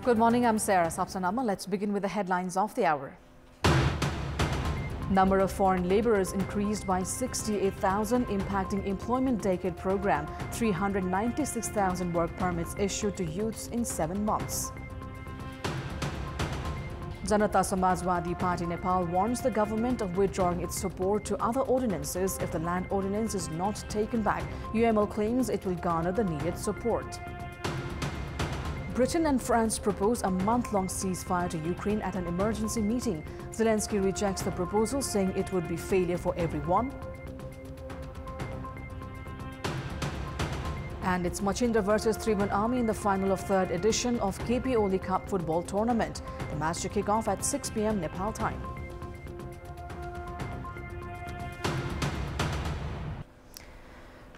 Good morning, I'm Sarah. Sapsanamma. Let's begin with the headlines of the hour. Number of foreign laborers increased by 68,000, impacting employment decade program. 396,000 work permits issued to youths in 7 months. Janata Samajwadi Party Nepal warns the government of withdrawing its support to other ordinances if the land ordinance is not taken back. UML claims it will garner the needed support. Britain and France propose a month-long ceasefire to Ukraine at an emergency meeting. Zelensky rejects the proposal, saying it would be failure for everyone. And it's Machinda versus Tribhuvan Army in the final of third edition of KP Oli Cup football tournament. The match to kick off at 6 p.m. Nepal time.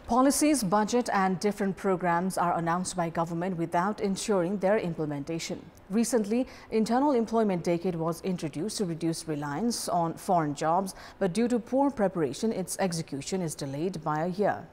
Policies, budget and different programs are announced by government without ensuring their implementation. Recently, internal employment decade was introduced to reduce reliance on foreign jobs, but due to poor preparation, its execution is delayed by a year.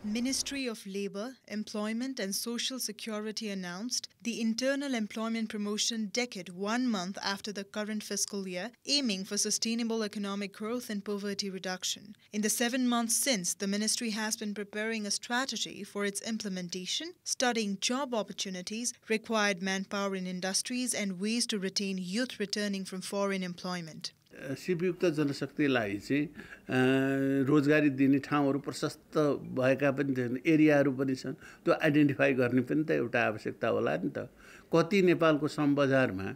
Ministry of Labour, Employment and Social Security announced the internal employment promotion decade 1 month after the current fiscal year, aiming for sustainable economic growth and poverty reduction. In the 7 months since, the ministry has been preparing a strategy for its implementation, studying job opportunities, required manpower in industries and ways to retain youth returning from foreign employment. सिपयुक्त जनशक्तिलाई चाहिँ रोजगारी दिने ठाउँहरू प्रशस्त भएका पनि छन्, एरियाहरू पनि छन्, त्यो आइडेन्टिफाई गर्ने पनि त एउटा आवश्यकता होला नि त। कति नेपालको श्रम बजारमा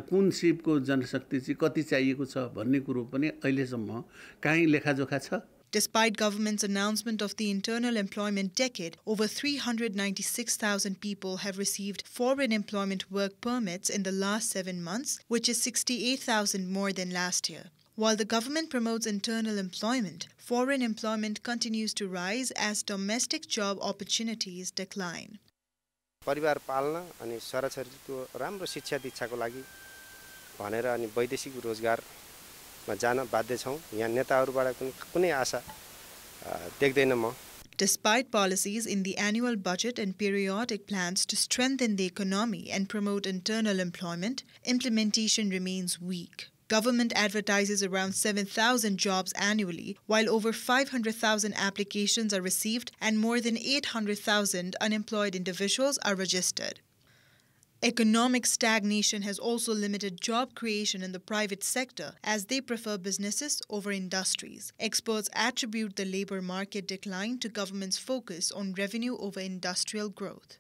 कुन सिपको जनशक्ति चाहिँ कति चाहिएको छ भन्ने कुरो पनि अहिलेसम्म कहीँ लेखाजोखा छ। Despite government's announcement of the internal employment decade, over 396,000 people have received foreign employment work permits in the last 7 months, which is 68,000 more than last year. While the government promotes internal employment, foreign employment continues to rise as domestic job opportunities decline. परिवार पाल्न अनि छोराछोरीको राम्रो शिक्षा दीक्षाको लागि भनेर अनि वैदेशिक रोजगार Despite policies in the annual budget and periodic plans to strengthen the economy and promote internal employment, implementation remains weak. Government advertises around 7,000 jobs annually, while over 500,000 applications are received and more than 800,000 unemployed individuals are registered. Economic stagnation has also limited job creation in the private sector as they prefer businesses over industries. Experts attribute the labor market decline to government's focus on revenue over industrial growth.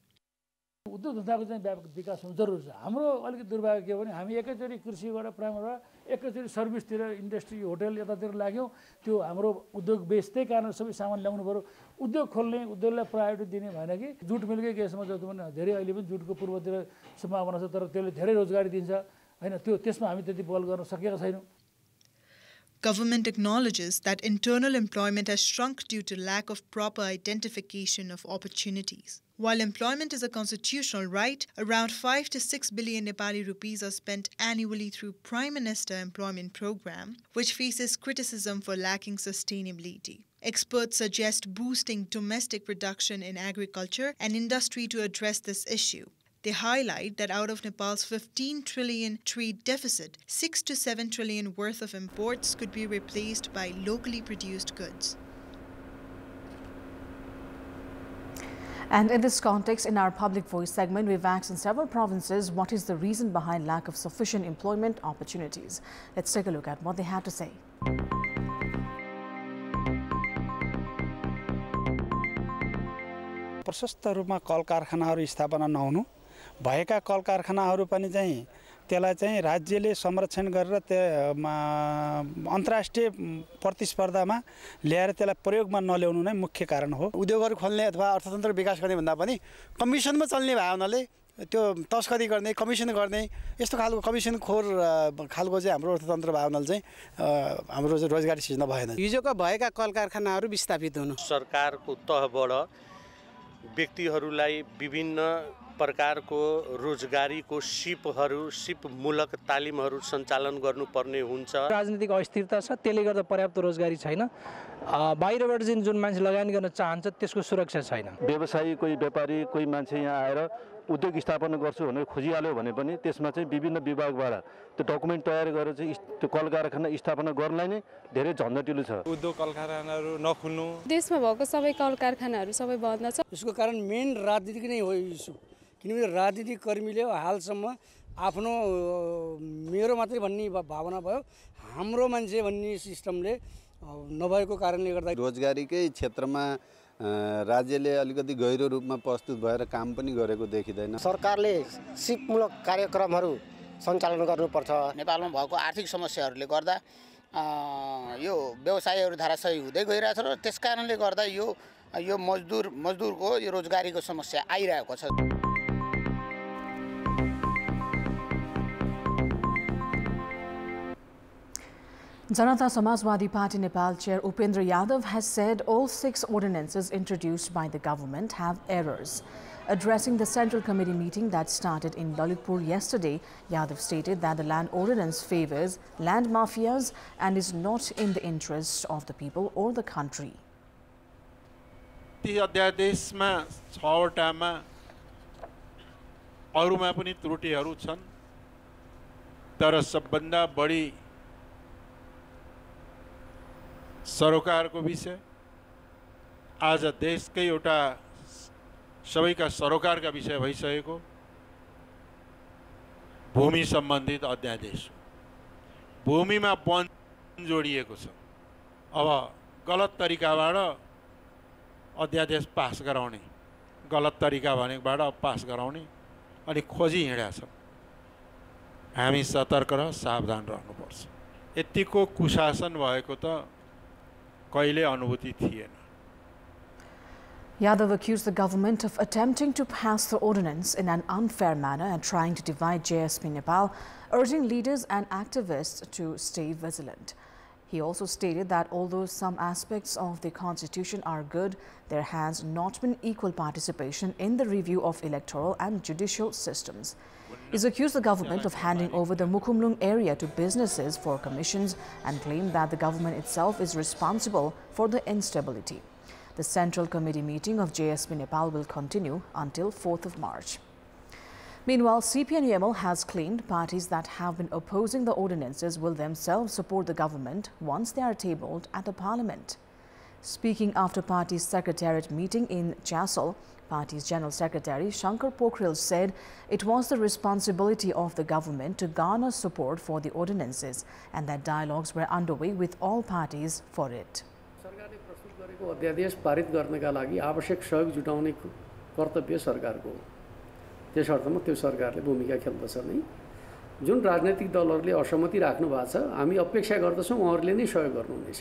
उद्योग धन्दाको चाहिँ व्यापक विकास हुनु जरुरी छ। हाम्रो अलिकति दुर्भाग्य के भने हामी एकैचोटी कृषिबाट प्राइमरीबाट एकैचोटी सर्भिसतिर इन्डस्ट्री होटल यतातिर लाग्यौं, त्यो हाम्रो उद्योग बेच्दै कारण सबै सामान ल्याउनु पर्यो। उद्योग खोल्ने उद्योगलाई प्रायोरिटी दिने भएन कि जुट मिलकै केसमा जस्तो पनि धेरै अहिले पनि जुटको पूर्वतिर सम्भावना छ, तर त्यसले धेरै रोजगारी दिन्छ हैन, त्यो त्यसमा हामी त्यति बल गर्न सकेका छैनौं। Government acknowledges that internal employment has shrunk due to lack of proper identification of opportunities. While employment is a constitutional right, around 5 to 6 billion Nepali rupees are spent annually through Prime Minister Employment Program, which faces criticism for lacking sustainability. Experts suggest boosting domestic production in agriculture and industry to address this issue. They highlight that out of Nepal's 15 trillion trade deficit, 6 to 7 trillion worth of imports could be replaced by locally produced goods. And in this context, in our Public Voice segment, we've asked in several provinces what is the reason behind lack of sufficient employment opportunities. Let's take a look at what they had to say. प्रशस्त रूपमा कल कारखानाहरू स्थापना नहुनु, भएका कल कारखानाहरू पनि चाहिँ त्यसलाई चाहिँ राज्यले संरक्षण गरेर अन्तर्राष्ट्रिय प्रतिस्पर्धामा ल्याएर त्यसलाई प्रयोगमा नल्याउनु नै मुख्य कारण हो। उद्योगहरू खोल्ने अथवा अर्थतन्त्र विकास गर्ने भन्दा पनि कमिसनमा चल्ने भए हुनाले त्यो तस्करी गर्ने, कमिसन गर्ने यस्तो खालको कमिसन खोर खालको चाहिँ हाम्रो अर्थतन्त्र भए हुनाले चाहिँ हाम्रो रोजगारी सृजना भएन। हिजोका भएका कल कारखानाहरू विस्थापित हुनु, सरकारको तहबाट व्यक्तिहरूलाई विभिन्न प्रकारको रोजगारीको सिपमूलक तालिमहरू सञ्चालन गर्नुपर्ने हुन्छ। राजनीतिक अस्थिरता छ, त्यसले गर्दा पर्याप्त रोजगारी छैन। बाहिरबाट जुन मान्छे लगानी गर्न चाहन्छ त्यसको सुरक्षा छैन। व्यवसायी कोही व्यापारी कोही मान्छे यहाँ आएर उद्योग स्थापना गर्छु भनेर खोजिहाल्यो भने पनि त्यसमा चाहिँ विभिन्न विभागबाट त्यो डकुमेन्ट तयार गरेर चाहिँ त्यो कल कारखाना स्थापना गर्नलाई नै धेरै झन्झटिलो छ। उद्योग कल कारखानाहरू नखुल्नु, देशमा भएको सबै कल कारखानाहरू सबै बन्द छ। यसको कारण मेन राजनीतिक नै हो इस्यु, किनभने राजनीतिक कर्मीले हालसम्म आफ्नो मेरो मात्रै भन्ने भावना भयो, हाम्रो मान्छे भन्ने सिस्टमले नभएको कारणले गर्दा रोजगारीकै क्षेत्रमा राज्यले अलिकति गहिरो रूपमा प्रस्तुत भएर काम पनि गरेको देखिँदैन। सरकारले सिपमूलक कार्यक्रमहरू सञ्चालन गर्नुपर्छ। नेपालमा भएको आर्थिक समस्याहरूले गर्दा यो व्यवसायहरू धाराशायी हुँदै गइरहेछ र त्यसकारणले गर्दा यो मजदुरको यो रोजगारीको समस्या आइरहेको छ। Janata Samajwadi Party Nepal Chair Upendra Yadav has said all 6 ordinances introduced by the government have errors. Addressing the Central Committee meeting that started in Lalitpur yesterday, Yadav stated that the land ordinance favors land mafias and is not in the interest of the people or the country. अध्यादेशमा 6 वटामा अरुमा पनि त्रुटिहरू छन्, तर सबभन्दा बढी सरोकारको विषय आज देशकै एउटा सबैका सरोकारका विषय भइसकेको भूमि सम्बन्धित अध्यादेश हो। भूमिमा वन जोडिएको छ। अब गलत तरिकाबाट अध्यादेश पास गराउने, गलत तरिका भनेबाट पास गराउने अनि खोजी हिँडेका छन्। हामी सतर्क र सावधान रहनुपर्छ। यतिको कुशासन भएको त कहिले अनुभूति थिएन। Yadav accused the government of attempting to pass the ordinance in an unfair manner and trying to divide JSP Nepal, urging leaders and activists to stay vigilant. He also stated that although some aspects of the constitution are good, there has not been equal participation in the review of electoral and judicial systems. He's accused the government of handing over the Mukumlung area to businesses for commissions and claimed that the government itself is responsible for the instability. The Central Committee meeting of JSP Nepal will continue until 4th of March. Meanwhile, CPNUML has claimed parties that have been opposing the ordinances will themselves support the government once they are tabled at the parliament. Speaking after party's secretariat meeting in Chasol, party's General Secretary Shankar Pokhrel said it was the responsibility of the government to garner support for the ordinances and that dialogues were underway with all parties for it. सरकारले प्रस्तुत गरेको अध्यादेश पारित गर्नका लागि आवश्यक सहयोग जुटाउने कर्तव्य सरकारको हो। त्यस अर्थमा त्यो सरकारले भूमिका खेल्दछ नै। जुन राजनीतिक दलहरूले असहमति राख्नु भएको छ, हामी अपेक्षा गर्दछौँ उहाँहरूले नै सहयोग गर्नुहुनेछ।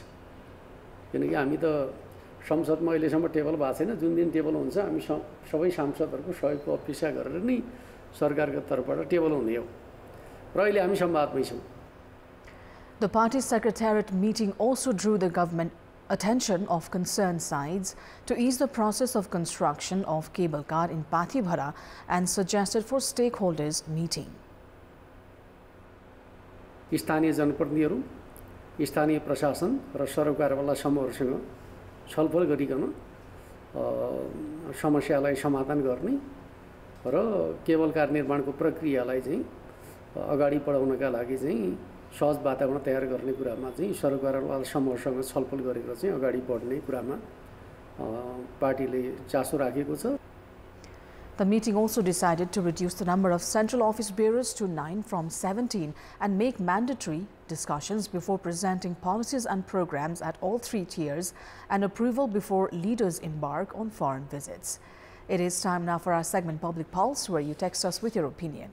किनकि हामी त संसदमा अहिलेसम्म टेबल भएको छैन। जुन दिन टेबल हुन्छ हामी सबै सांसदहरूको सहयोगको अपेक्षा गरेर नै सरकारको तर्फबाट टेबल हुने हो र अहिले हामी संवादमै छौँ। The party secretariat meeting also drew the government attention of concerned sides to ease the process of construction of cable car in Pathibhara and suggested for stakeholders meeting. स्थानीय जनप्रतिनिधिहरू, स्थानीय प्रशासन र सरकारवाला समूहहरूसँग छलफल गरिकन समस्यालाई समाधान गर्ने र केबल कार निर्माणको प्रक्रियालाई चाहिँ अगाडि बढाउनका लागि चाहिँ सहज वातावरण तयार गर्ने कुरामा चाहिँ सरकारवाला समूहसँग छलफल गरेर चाहिँ अगाडि बढ्ने कुरामा पार्टीले चासो राखेको छ। The meeting also decided to reduce the number of central office bearers to 9 from 17 and make mandatory discussions before presenting policies and programs at all 3 tiers and approval before leaders embark on foreign visits. It is time now for our segment Public Pulse, where you text us with your opinion.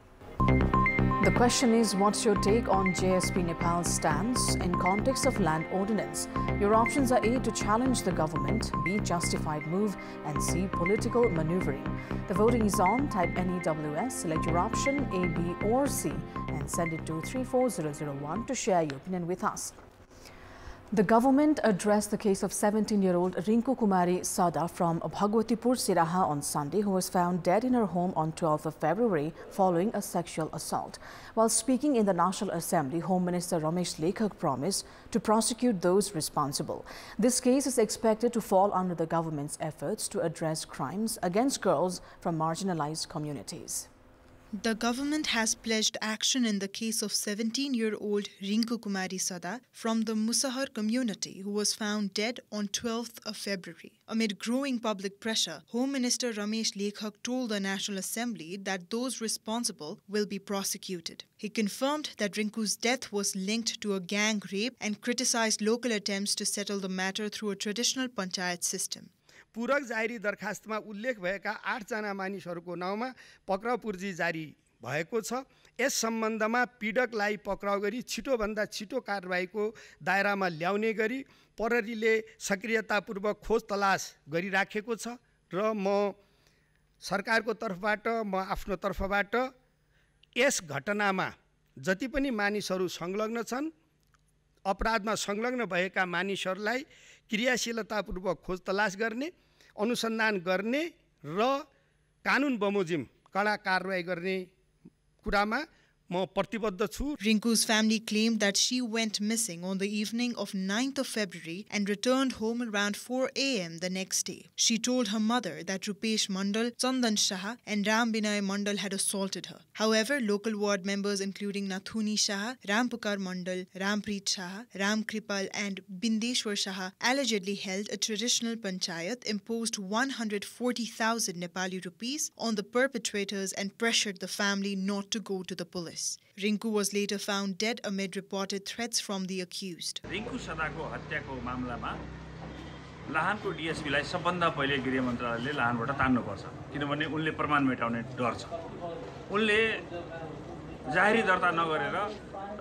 The question is, what's your take on JSP Nepal's stance in context of land ordinance? Your options are A, to challenge the government, B, justified move, and C, political maneuvering. The voting is on. Type NEWS, select your option A, B or C and send it to 34001 to share your opinion with us. The government addressed the case of 17-year-old Rinku Kumari Sada from Bhagwatipur, Siraha on Sunday, who was found dead in her home on 12th of February following a sexual assault. While speaking in the National Assembly, Home Minister Ramesh Lekhak promised to prosecute those responsible. This case is expected to fall under the government's efforts to address crimes against girls from marginalized communities. The government has pledged action in the case of 17-year-old Rinku Kumari Sada from the Musahar community who was found dead on 12th of February. Amid growing public pressure, Home Minister Ramesh Lekhak told the National Assembly that those responsible will be prosecuted. He confirmed that Rinku's death was linked to a gang rape and criticized local attempts to settle the matter through a traditional panchayat system. पूरक जारी दरखास्तमा उल्लेख भएका 8 जना मानिसहरूको नाउँमा पक्राउ पूर्जी जारी भएको छ। यस सम्बन्धमा पीडकलाई पक्राउ गरी छिटोभन्दा छिटो कारबाहीको दायरामा ल्याउने गरी प्रहरीले सक्रियतापूर्वक खोज तलास गरिराखेको छ र म सरकारको तर्फबाट आफ्नो तर्फबाट यस घटनामा जति पनि मानिसहरू संलग्न छन् अपराधमा संलग्न भएका मानिसहरूलाई क्रियाशीलतापूर्वक खोज तलास गर्ने अनुसन्धान गर्ने र कानुन बमोजिम कडा कारबाही गर्ने कुरामा म प्रतिबद्ध छु। Rinku's family claimed that she went missing on the evening of 9th of February and returned home around 4 a.m. the next day. She told her mother that Rupesh Mandal, Chandan Shah and Ram Binay Mandal had assaulted her. However, local ward members including Nathuni Shah, Rampukar Mandal, Rampreet Shah, Ram Kripal and Bindeshwar Shah allegedly held a traditional panchayat, imposed 140,000 Nepali rupees on the perpetrators and pressured the family not to go to the police. Rinku was later found dead amid reported threats from the accused. Rinku Sadako हत्याको मामलामा लाहानको डीएसपीलाई सबभन्दा पहिले गृह मन्त्रालयले लाहानबाट तान्नुपर्छ किनभने उनले प्रमाण मेटाउने डर छ। उनले जाहेरी दर्ता नगरेर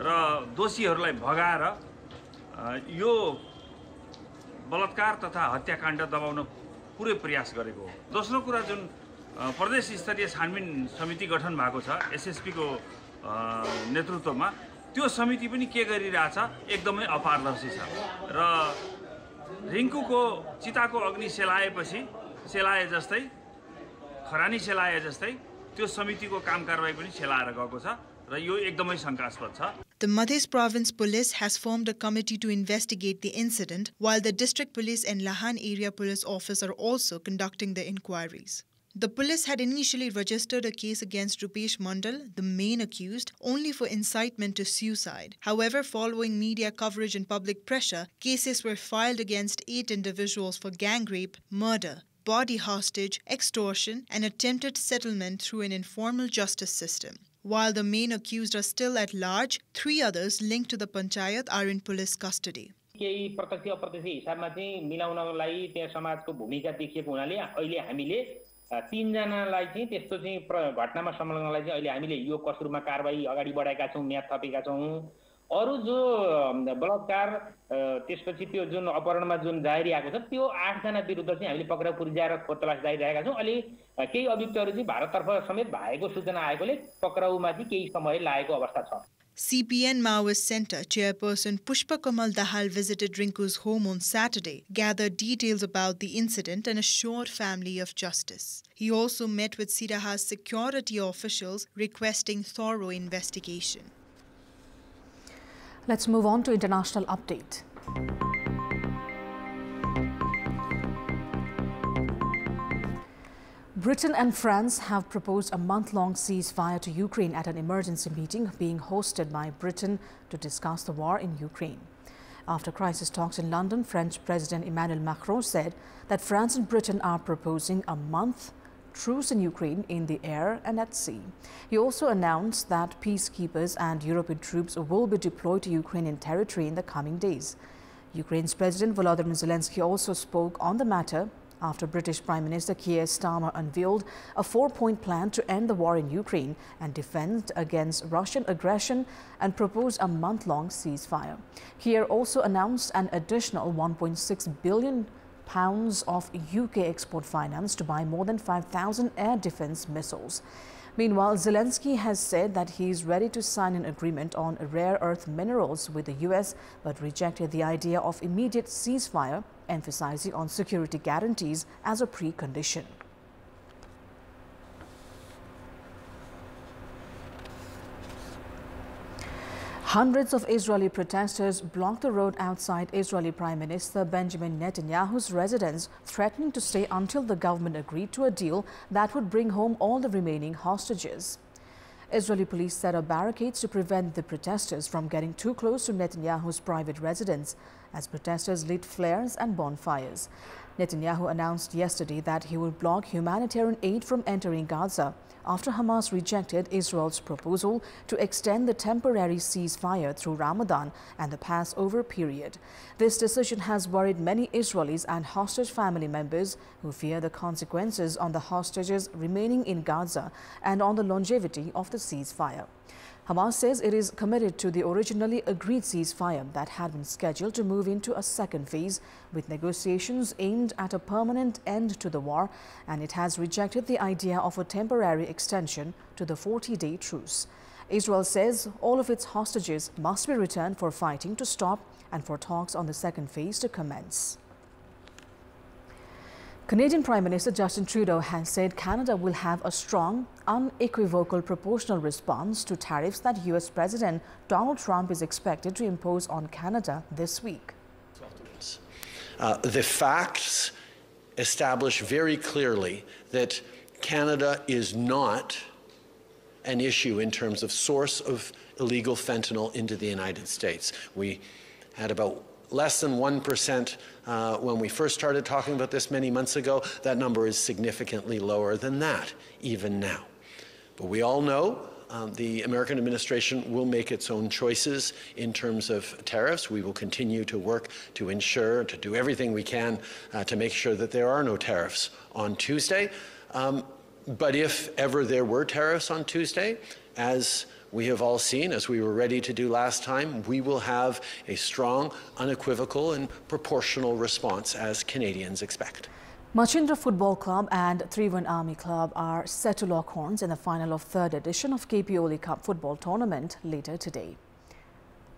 र दोषीहरूलाई भगाएर यो बलात्कार तथा हत्याकाण्ड दबाउन पुरै प्रयास गरेको हो। दोस्रो कुरा जुन प्रदेश स्तरीय छानबिन समिति गठन भएको छ एसएसपी को नेतृत्वमा त्यो समिति पनि के गरिरहेछ एकदमै अपारदर्शी छ र रिङ्कुको चिताको अग्नि सेलाएपछि सेलाए जस्तै खरानी सेलाए जस्तै त्यो समितिको काम कारबाही पनि सेलाएर गएको छ र यो एकदमै शंकास्पद छ। The Madhya Province Police has formed a committee to investigate the incident, while the District Police and Lahan Area Police Office are also conducting the inquiries. The police had initially registered a case against Rupesh Mandal, the main accused, only for incitement to suicide. However, following media coverage and public pressure, cases were filed against 8 individuals for gang rape, murder, body hostage, extortion, and attempted settlement through an informal justice system. While the main accused are still at large, 3 others linked to the panchayat are in police custody. केही प्रत्यक्ष अप्रत्यक्ष हिसाबमा चाहिँ मिलाउनलाई त्यहाँ समाजको भूमिका देखिएको हुनाले अहिले हामीले 3 जनालाई चाहिँ त्यस्तो चाहिँ घटनामा संलग्नलाई चाहिँ अहिले हामीले यो कसुरमा कारबाही अगाडि बढाएका छौं, म्याद थपेका छौं। अरु जो बलात्कार त्यसपछि त्यो जुन अपहरणमा जुन जाहेरी आएको छ त्यो 8 जना विरुद्ध चाहिँ हामीले पक्राउ पुर्जाएर खोज तलास जारी रहेका छौं। अहिले केही अभियुक्तहरु चाहिँ भारततर्फ समेत भएको सूचना आएकोले पक्राउमा चाहिँ केही समय लागेको अवस्था छ। CPN Maoist Center chairperson Pushpa Kamal Dahal visited Rinku's home on Saturday, gathered details about the incident and assured family of justice. He also met with Siraha's security officials requesting thorough investigation. Let's move on to international update. Britain and France have proposed a month-long ceasefire to Ukraine at an emergency meeting being hosted by Britain to discuss the war in Ukraine. After crisis talks in London, French President Emmanuel Macron said that France and Britain are proposing a month truce in Ukraine in the air and at sea. He also announced that peacekeepers and European troops will be deployed to Ukrainian territory in the coming days. Ukraine's President Volodymyr Zelensky also spoke on the matter after British Prime Minister Keir Starmer unveiled a 4-point plan to end the war in Ukraine and defend against Russian aggression and proposed a month-long ceasefire. Keir also announced an additional £1.6 billion of UK export finance to buy more than 5,000 air defense missiles. Meanwhile, Zelensky has said that he is ready to sign an agreement on rare earth minerals with the US, but rejected the idea of immediate ceasefire, emphasizing on security guarantees as a precondition. Hundreds of Israeli protesters blocked the road outside Israeli Prime Minister Benjamin Netanyahu's residence, threatening to stay until the government agreed to a deal that would bring home all the remaining hostages. Israeli police set up barricades to prevent the protesters from getting too close to Netanyahu's private residence, as protesters lit flares and bonfires. Netanyahu announced yesterday that he would block humanitarian aid from entering Gaza after Hamas rejected Israel's proposal to extend the temporary ceasefire through Ramadan and the Passover period. This decision has worried many Israelis and hostage family members who fear the consequences on the hostages remaining in Gaza and on the longevity of the ceasefire. Hamas says it is committed to the originally agreed ceasefire that had been scheduled to move into a second phase with negotiations aimed at a permanent end to the war, and it has rejected the idea of a temporary extension to the 40-day truce. Israel says all of its hostages must be returned for fighting to stop and for talks on the second phase to commence. Canadian Prime Minister Justin Trudeau has said Canada will have a strong, unequivocal proportional response to tariffs that US President Donald Trump is expected to impose on Canada this week. The facts establish very clearly that Canada is not an issue in terms of source of illegal fentanyl into the United States. We had about less than 1% when we first started talking about this many months ago. That number is significantly lower than that, even now. But we all know the American administration will make its own choices in terms of tariffs. We will continue to work to ensure, to do everything we can to make sure that there are no tariffs on Tuesday. But if ever there were tariffs on Tuesday, as we have all seen, as we were ready to do last time, we will have a strong, unequivocal and proportional response as Canadians expect. Machindra Football Club and 3-1 Army Club are set to lock horns in the final of third edition of KP Oli Cup football tournament later today.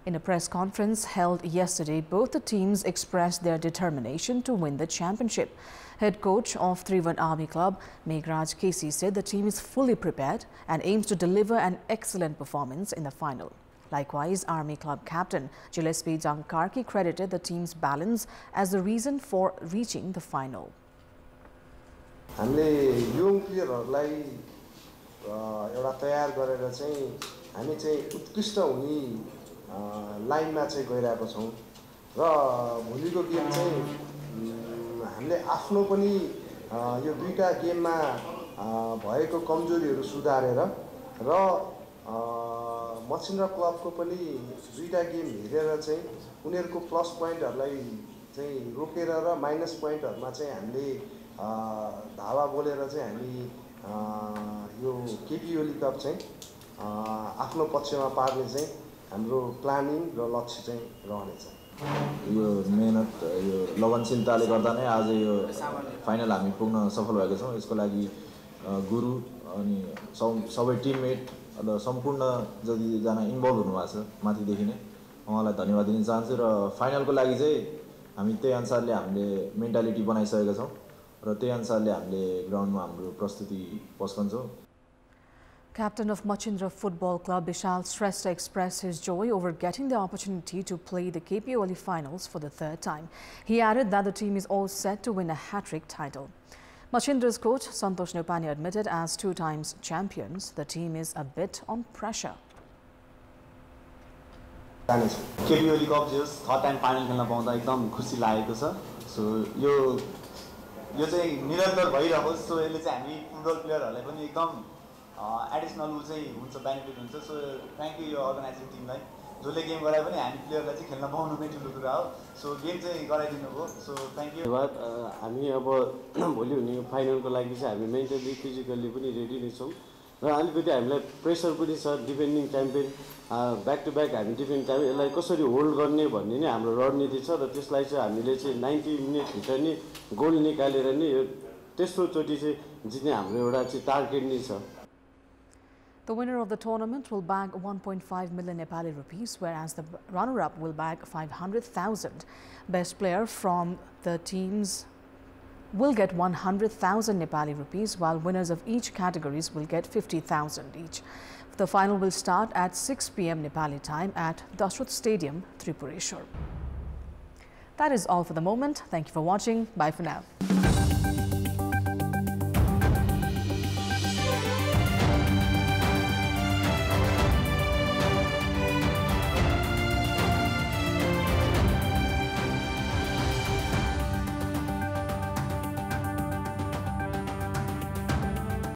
In a press conference held yesterday, both the teams expressed their determination to win the championship. Head coach of 3-1 Army Club, Meghraj Kesi, said the team is fully prepared and aims to deliver an excellent performance in the final. Likewise, Army Club captain Gillespie Jankarki credited the team's balance as the reason for reaching the final. हामीले young प्लेयरहरुलाई एउटा तयार गरेर चाहिँ हामी चाहिँ उत्कृष्ट हुने लाइनमा चाहिँ गइरहेको छौं र भोलिको गेम चाहिँ हामीले आफ्नो पनि यो दुईटा गेममा भएको कमजोरीहरु सुधारेर र मचिन्द्रा क्लबको पनि दुईटा गेम हेरेर चाहिँ उनीहरुको प्लस प्वाइन्टहरुलाई चाहिँ रोकेर र माइनस प्वाइन्टहरुमा चाहिँ हामीले धावा बोलेर चाहिँ हामी यो केपी ओली कप चाहिँ आफ्नो पक्षमा पार्ने चाहिँ हाम्रो प्लानिङ र लक्ष्य चाहिँ रहनेछ। यो मेहनत यो लगनशीलताले गर्दा नै आज यो फाइनल हामी पुग्न सफल भएका छौं। यसको लागि गुरु अनि सबै टिममेट र सम्पूर्ण जति जना इन्भल्भ हुनु भएको छ माथिदेखि नै उहाँलाई धन्यवाद दिन चाहन्छु र फाइनलको लागि चाहिँ हामी त्यही अनुसारले हामीले मेन्टालिटी बनाइसकेका छौं र त्यही अनुसारले हामीले ग्राउन्डमा हाम्रो प्रस्तुति पस्कन्छौं। Captain of Machindra Football Club, Bishal Shrestha, expressed his joy over getting the opportunity to play the KP Oli finals for the third time. He added that the team is all set to win a hat-trick title. Machindra's coach, Santosh Nepani, admitted as 2 times champions, the team is a bit on pressure. KP Oli Cup just third time final खेल्न पाउँदा एकदम खुसी लागेको छ। सो यो चाहिँ निरन्तर भइरहोस्। सो यसले चाहिँ हामी फुटबल प्लेयरहरुलाई पनि एकदम एडिशनल चाहिँ हुन्छ बेनिफिट हुन्छ। सो थ्यांक यू यो अर्गनाइजिङ टिमलाई जसले गेम गराए पनि हामी प्लेयरलाई चाहिँ खेल्न पाउनु नै ठुलो कुरा हो। सो गेम चाहिँ गराइदिनु भयो। सो थ्यांक यू। धन्यवाद। हामी अब भोलि हुने फाइनलको लागि चाहिँ हामी मेन्टली फिजिकली पनि रेडी नै छौं र अलिकति हामीलाई प्रेसर पनि छ। Defending champion back to back हामी डिफेन्ड टाइम यसलाई कसरी होल्ड गर्ने भन्ने नै हाम्रो रणनीति छ र त्यसलाई चाहिँ हामीले चाहिँ 90 मिनेट भित्र नै गोल निकालेर नै तेस्रो चोटी चाहिँ जित्ने हाम्रो एउटा चाहिँ टार्गेट नै छ। The winner of the tournament will bag 1.5 million Nepali rupees, whereas the runner-up will bag 500,000. Best player from the teams will get 100,000 Nepali rupees, while winners of each categories will get 50,000 each. The final will start at 6 p.m. Nepali time at Dashrath Stadium, Tripureshwar. That is all for the moment. Thank you for watching. Bye for now.